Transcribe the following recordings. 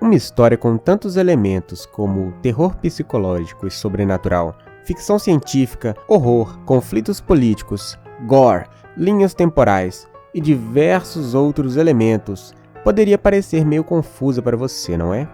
Uma história com tantos elementos como terror psicológico e sobrenatural, ficção científica, horror, conflitos políticos, gore, linhas temporais e diversos outros elementos poderia parecer meio confusa para você, não é?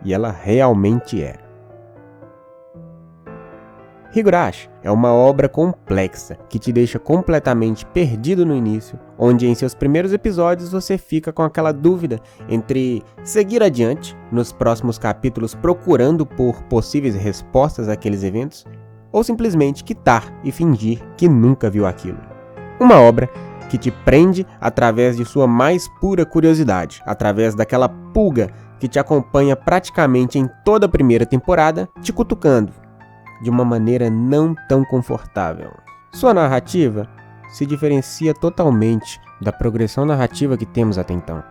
E ela realmente é. Higurashi é uma obra complexa que te deixa completamente perdido no início, onde em seus primeiros episódios você fica com aquela dúvida entre seguir adiante nos próximos capítulos procurando por possíveis respostas àqueles eventos, ou simplesmente quitar e fingir que nunca viu aquilo. Uma obra que te prende através de sua mais pura curiosidade, através daquela pulga que te acompanha praticamente em toda a primeira temporada, te cutucando de uma maneira não tão confortável. Sua narrativa se diferencia totalmente da progressão narrativa que temos até então.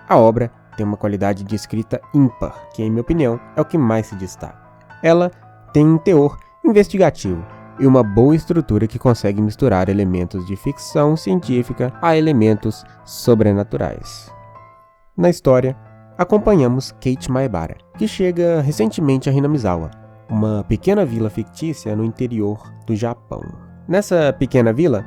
A obra tem uma qualidade de escrita ímpar, que, em minha opinião, é o que mais se destaca. Ela tem um teor investigativo e uma boa estrutura que consegue misturar elementos de ficção científica a elementos sobrenaturais. Na história, acompanhamos Kate Maebara, que chega recentemente a Hinamizawa, uma pequena vila fictícia no interior do Japão. Nessa pequena vila,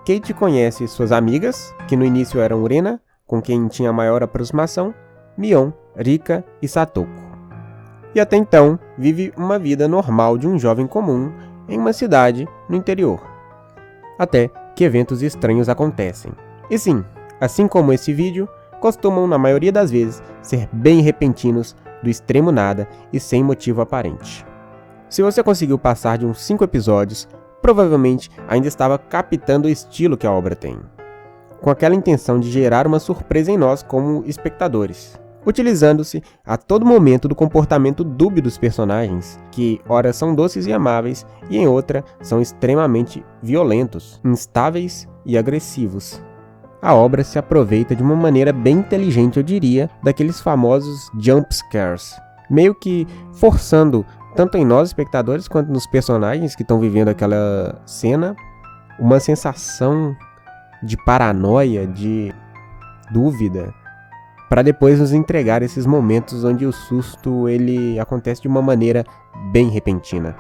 Kate conhece suas amigas, que no início eram Urena, com quem tinha maior aproximação, Mion, Rika e Satoko. E até então, vive uma vida normal de um jovem comum em uma cidade no interior. Até que eventos estranhos acontecem. E sim, assim como esse vídeo, costumam na maioria das vezes ser bem repentinos, do extremo nada e sem motivo aparente. Se você conseguiu passar de uns 5 episódios, provavelmente ainda estava captando o estilo que a obra tem, com aquela intenção de gerar uma surpresa em nós como espectadores, utilizando-se a todo momento do comportamento dúbio dos personagens, que ora são doces e amáveis e em outra são extremamente violentos, instáveis e agressivos. A obra se aproveita de uma maneira bem inteligente, eu diria, daqueles famosos jump scares, meio que forçando tanto em nós espectadores quanto nos personagens que estão vivendo aquela cena, uma sensação de paranoia, de dúvida, para depois nos entregar esses momentos onde o susto ele acontece de uma maneira bem repentina.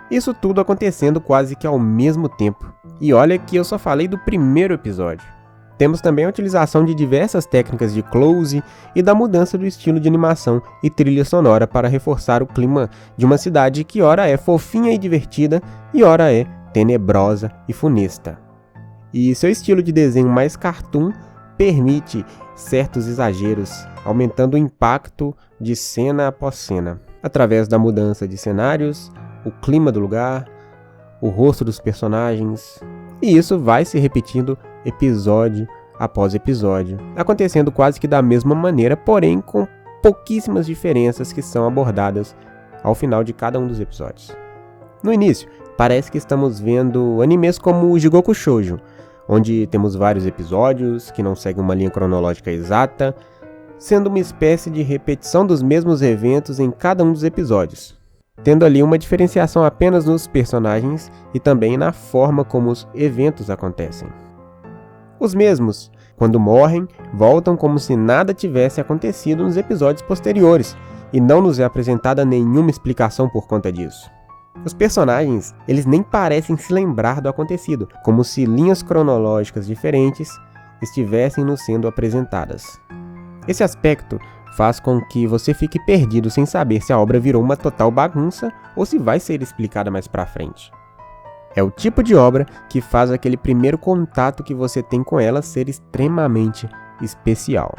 Isso tudo acontecendo quase que ao mesmo tempo. E olha que eu só falei do primeiro episódio. Temos também a utilização de diversas técnicas de close e da mudança do estilo de animação e trilha sonora para reforçar o clima de uma cidade que ora é fofinha e divertida e ora é tenebrosa e funesta. E seu estilo de desenho mais cartoon permite certos exageros, aumentando o impacto de cena após cena, através da mudança de cenários, o clima do lugar, o rosto dos personagens, e isso vai se repetindo episódio após episódio, acontecendo quase que da mesma maneira, porém com pouquíssimas diferenças que são abordadas ao final de cada um dos episódios. No início, parece que estamos vendo animes como o Jigoku Shoujo, onde temos vários episódios que não seguem uma linha cronológica exata, sendo uma espécie de repetição dos mesmos eventos em cada um dos episódios, tendo ali uma diferenciação apenas nos personagens e também na forma como os eventos acontecem. Os mesmos, quando morrem, voltam como se nada tivesse acontecido nos episódios posteriores, e não nos é apresentada nenhuma explicação por conta disso. Os personagens, eles nem parecem se lembrar do acontecido, como se linhas cronológicas diferentes estivessem nos sendo apresentadas. Esse aspecto faz com que você fique perdido sem saber se a obra virou uma total bagunça ou se vai ser explicada mais pra frente. É o tipo de obra que faz aquele primeiro contato que você tem com ela ser extremamente especial.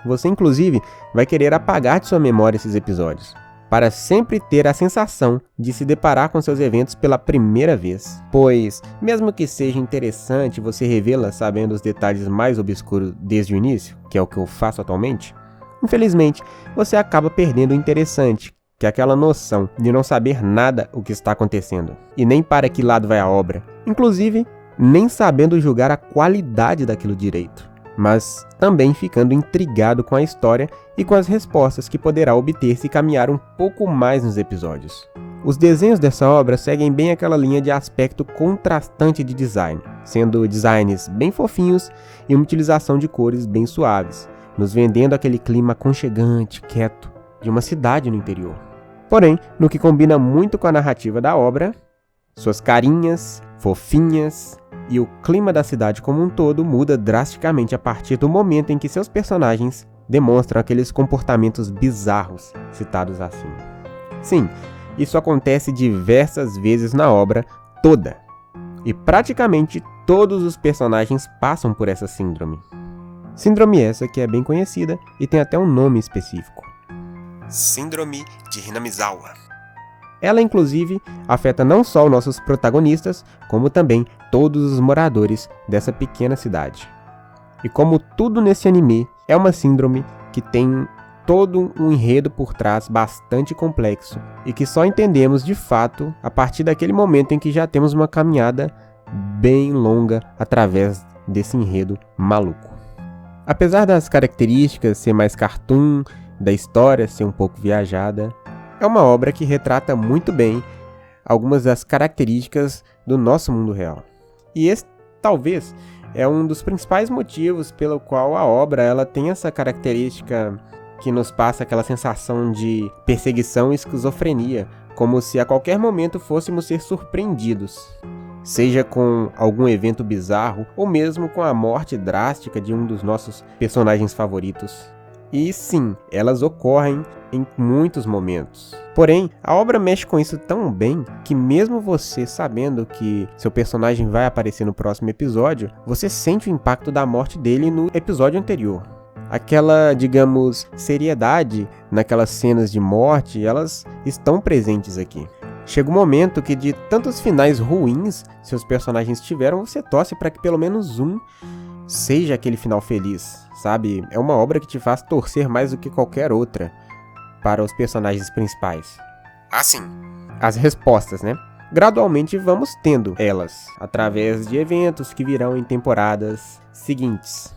Você, inclusive, vai querer apagar de sua memória esses episódios, para sempre ter a sensação de se deparar com seus eventos pela primeira vez. Pois, mesmo que seja interessante você revê-la sabendo os detalhes mais obscuros desde o início, que é o que eu faço atualmente, infelizmente, você acaba perdendo o interessante, que é aquela noção de não saber nada o que está acontecendo, e nem para que lado vai a obra, inclusive nem sabendo julgar a qualidade daquilo direito, mas também ficando intrigado com a história e com as respostas que poderá obter se caminhar um pouco mais nos episódios. Os desenhos dessa obra seguem bem aquela linha de aspecto contrastante de design, sendo designs bem fofinhos e uma utilização de cores bem suaves, nos vendendo aquele clima aconchegante, quieto, de uma cidade no interior. Porém, no que combina muito com a narrativa da obra, suas carinhas, fofinhas e o clima da cidade como um todo muda drasticamente a partir do momento em que seus personagens demonstram aqueles comportamentos bizarros citados acima. Sim, isso acontece diversas vezes na obra toda, e praticamente todos os personagens passam por essa síndrome. Síndrome essa que é bem conhecida e tem até um nome específico. Síndrome de Hinamizawa. Ela, inclusive, afeta não só os nossos protagonistas, como também todos os moradores dessa pequena cidade. E como tudo nesse anime, é uma síndrome que tem todo um enredo por trás bastante complexo e que só entendemos de fato a partir daquele momento em que já temos uma caminhada bem longa através desse enredo maluco. Apesar das características ser mais cartoon, da história ser um pouco viajada, é uma obra que retrata muito bem algumas das características do nosso mundo real. E esse, talvez, é um dos principais motivos pelo qual a obra ela tem essa característica que nos passa aquela sensação de perseguição e esquizofrenia, como se a qualquer momento fôssemos ser surpreendidos, seja com algum evento bizarro ou mesmo com a morte drástica de um dos nossos personagens favoritos. E sim, elas ocorrem em muitos momentos. Porém, a obra mexe com isso tão bem que mesmo você sabendo que seu personagem vai aparecer no próximo episódio, você sente o impacto da morte dele no episódio anterior. Aquela, digamos, seriedade naquelas cenas de morte, elas estão presentes aqui. Chega um momento que de tantos finais ruins seus personagens tiveram, você torce para que pelo menos um seja aquele final feliz, sabe? É uma obra que te faz torcer mais do que qualquer outra para os personagens principais. Assim, as respostas, né? Gradualmente vamos tendo elas, através de eventos que virão em temporadas seguintes.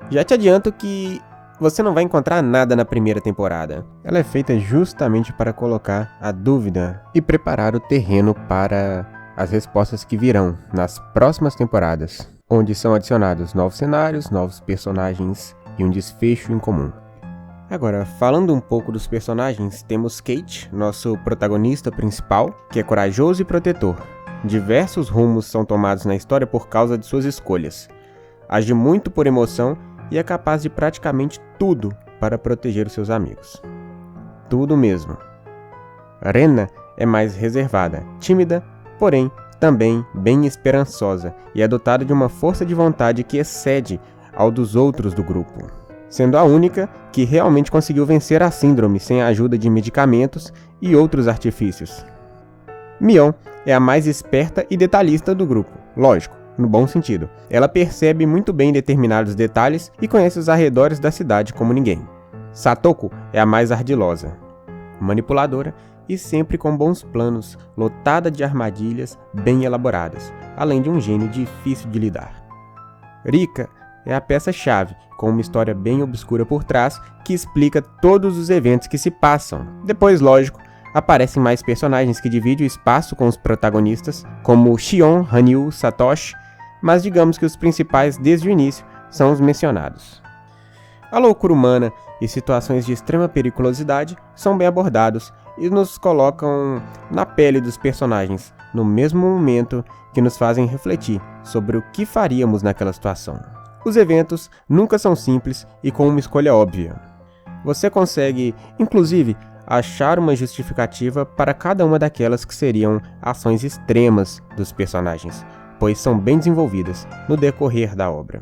Já te adianto que você não vai encontrar nada na primeira temporada. Ela é feita justamente para colocar a dúvida e preparar o terreno para as respostas que virão nas próximas temporadas, onde são adicionados novos cenários, novos personagens e um desfecho em comum. Agora, falando um pouco dos personagens, temos Kate, nosso protagonista principal, que é corajoso e protetor. Diversos rumos são tomados na história por causa de suas escolhas. Age muito por emoção e é capaz de praticamente tudo para proteger os seus amigos. Tudo mesmo. Rena é mais reservada, tímida, porém também bem esperançosa e é dotada de uma força de vontade que excede ao dos outros do grupo, sendo a única que realmente conseguiu vencer a síndrome sem a ajuda de medicamentos e outros artifícios. Mion é a mais esperta e detalhista do grupo, lógico, no bom sentido. Ela percebe muito bem determinados detalhes e conhece os arredores da cidade como ninguém. Satoko é a mais ardilosa, manipuladora e sempre com bons planos, lotada de armadilhas bem elaboradas, além de um gênio difícil de lidar. Rika é a peça-chave, com uma história bem obscura por trás que explica todos os eventos que se passam. Depois, lógico, aparecem mais personagens que dividem o espaço com os protagonistas, como Shion, Hanyu, Satoshi, mas digamos que os principais desde o início são os mencionados. A loucura humana e situações de extrema periculosidade são bem abordados e nos colocam na pele dos personagens, no mesmo momento que nos fazem refletir sobre o que faríamos naquela situação. Os eventos nunca são simples e com uma escolha óbvia. Você consegue, inclusive, achar uma justificativa para cada uma daquelas que seriam ações extremas dos personagens, pois são bem desenvolvidas no decorrer da obra.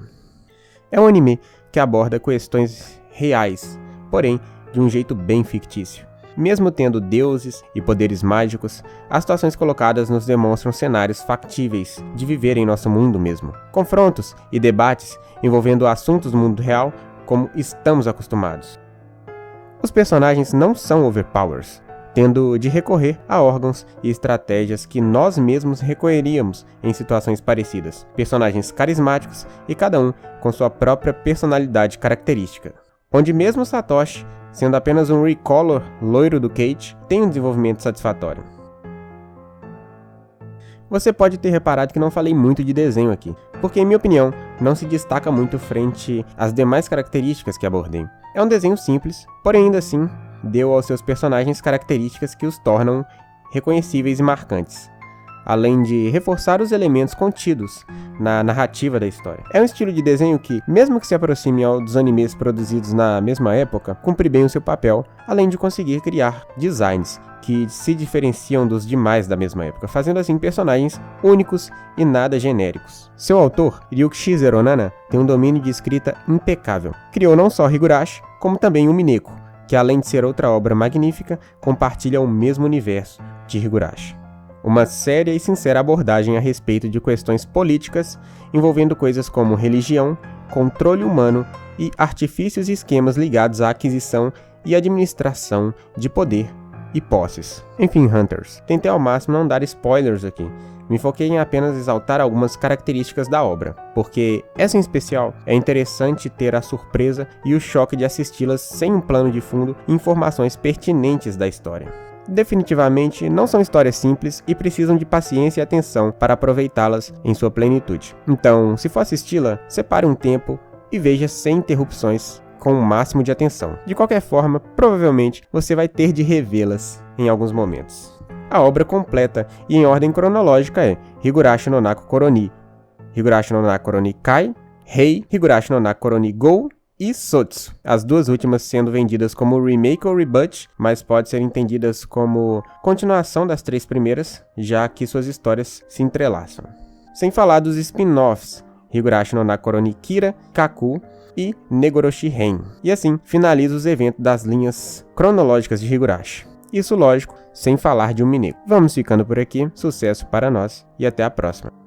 É um anime que aborda questões reais, porém de um jeito bem fictício. Mesmo tendo deuses e poderes mágicos, as situações colocadas nos demonstram cenários factíveis de viver em nosso mundo mesmo. Confrontos e debates envolvendo assuntos do mundo real como estamos acostumados. Os personagens não são overpowers, tendo de recorrer a órgãos e estratégias que nós mesmos recorreríamos em situações parecidas. Personagens carismáticos e cada um com sua própria personalidade característica. Onde mesmo Satoshi, sendo apenas um recolor loiro do Kate, tem um desenvolvimento satisfatório. Você pode ter reparado que não falei muito de desenho aqui, porque, em minha opinião, não se destaca muito frente às demais características que abordei. É um desenho simples, porém ainda assim deu aos seus personagens características que os tornam reconhecíveis e marcantes, além de reforçar os elementos contidos na narrativa da história. É um estilo de desenho que, mesmo que se aproxime dos animes produzidos na mesma época, cumpre bem o seu papel, além de conseguir criar designs que se diferenciam dos demais da mesma época, fazendo assim personagens únicos e nada genéricos. Seu autor, Ryukishi Zeronana, tem um domínio de escrita impecável. Criou não só Higurashi, como também o Mineko, que além de ser outra obra magnífica, compartilha o mesmo universo de Higurashi. Uma séria e sincera abordagem a respeito de questões políticas, envolvendo coisas como religião, controle humano e artifícios e esquemas ligados à aquisição e administração de poder e posses. Enfim, Hunters, tentei ao máximo não dar spoilers aqui. Me foquei em apenas exaltar algumas características da obra, porque essa em especial é interessante ter a surpresa e o choque de assisti-las sem um plano de fundo e informações pertinentes da história. Definitivamente não são histórias simples e precisam de paciência e atenção para aproveitá-las em sua plenitude. Então, se for assisti-la, separe um tempo e veja sem interrupções, com o máximo de atenção. De qualquer forma, provavelmente você vai ter de revê-las em alguns momentos. A obra completa e em ordem cronológica é Higurashi no Naku Koroni, Higurashi no Naku Koroni Kai, Rei, Higurashi no Naku Koroni Go e Sotsu, as duas últimas sendo vendidas como remake ou reboot, mas pode ser entendidas como continuação das três primeiras, já que suas histórias se entrelaçam. Sem falar dos spin-offs, Higurashi no Naku Koroni Kira, Kaku e Negoroshi Ren. E assim, finaliza os eventos das linhas cronológicas de Higurashi. Isso, lógico, sem falar de um Mineko. Vamos ficando por aqui, sucesso para nós e até a próxima.